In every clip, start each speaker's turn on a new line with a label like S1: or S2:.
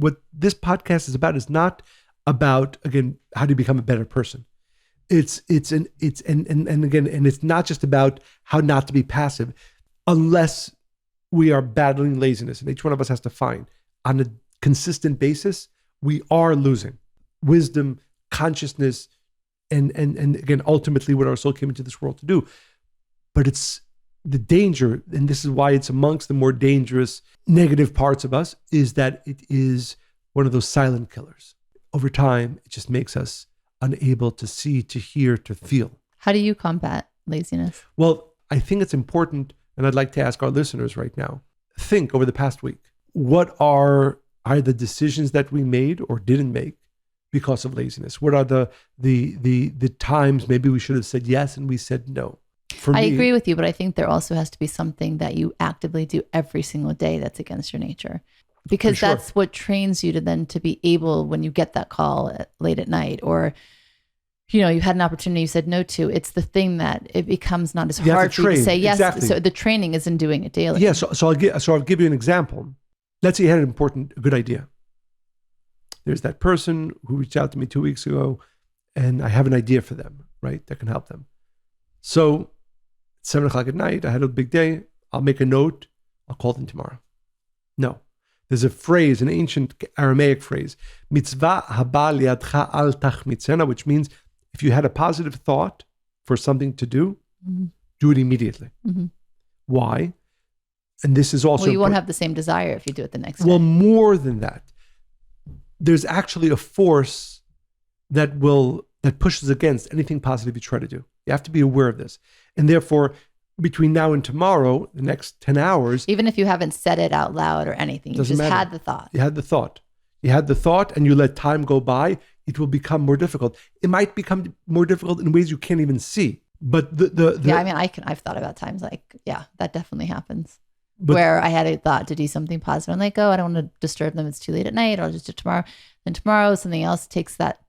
S1: what this podcast is about is not about, again, how do you become a better person. It's not just about how not to be passive, unless we are battling laziness, and each one of us has to find on a consistent basis, we are losing wisdom, consciousness, and again, ultimately what our soul came into this world to do. But it's the danger, and this is why it's amongst the more dangerous negative parts of us, is that it is one of those silent killers. Over time, it just makes us unable to see, to hear, to feel. How
S2: do you combat laziness?
S1: Well, I think it's important, and I'd like to ask our listeners right now, think over the past week, what are the decisions that we made or didn't make because of laziness? What are the times maybe we should have said yes and we said no?
S2: I agree with you, but I think there also has to be something that you actively do every single day that's against your nature. Because that's what trains you to then to be able, when you get that call late at night, or, you had an opportunity you said no to, it's the thing that it becomes not as hard for you to say yes.
S1: Exactly.
S2: So the training is in doing it daily.
S1: Yeah. So I'll give you an example. Let's say you had a good idea. There's that person who reached out to me 2 weeks ago, and I have an idea for them, right? That can help them. So at 7:00 at night, I had a big day. I'll make a note. I'll call them tomorrow. No. There's a phrase, an ancient Aramaic phrase, mitzvah haba liadcha al tachmitzena, which means if you had a positive thought for something to do, do it immediately. Mm-hmm. Why? And this is also...
S2: Well, you won't have the same desire if you do it the next day.
S1: Well, more than that, there's actually a force that pushes against anything positive you try to do. You have to be aware of this. And therefore, between now and tomorrow, the next 10 hours...
S2: Even if you haven't said it out loud or anything, you just had the thought.
S1: You had the thought and you let time go by, it will become more difficult. It might become more difficult in ways you can't even see. But
S2: I've thought about times that definitely happens. Where I had a thought to do something positive. I'm like, I don't want to disturb them. It's too late at night. I'll just do it tomorrow. Then tomorrow, something else takes that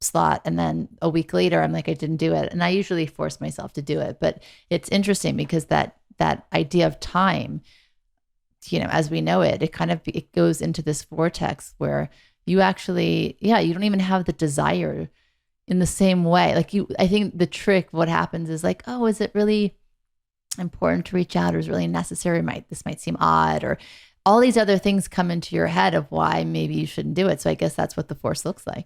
S2: slot. And then a week later, I'm like, I didn't do it. And I usually force myself to do it. But it's interesting because that idea of time, as we know it, it goes into this vortex where you actually, you don't even have the desire in the same way. I think the trick, what happens is like, is it really important to reach out, or is really necessary? This might seem odd, or all these other things come into your head of why maybe you shouldn't do it. So I guess that's what the force looks like.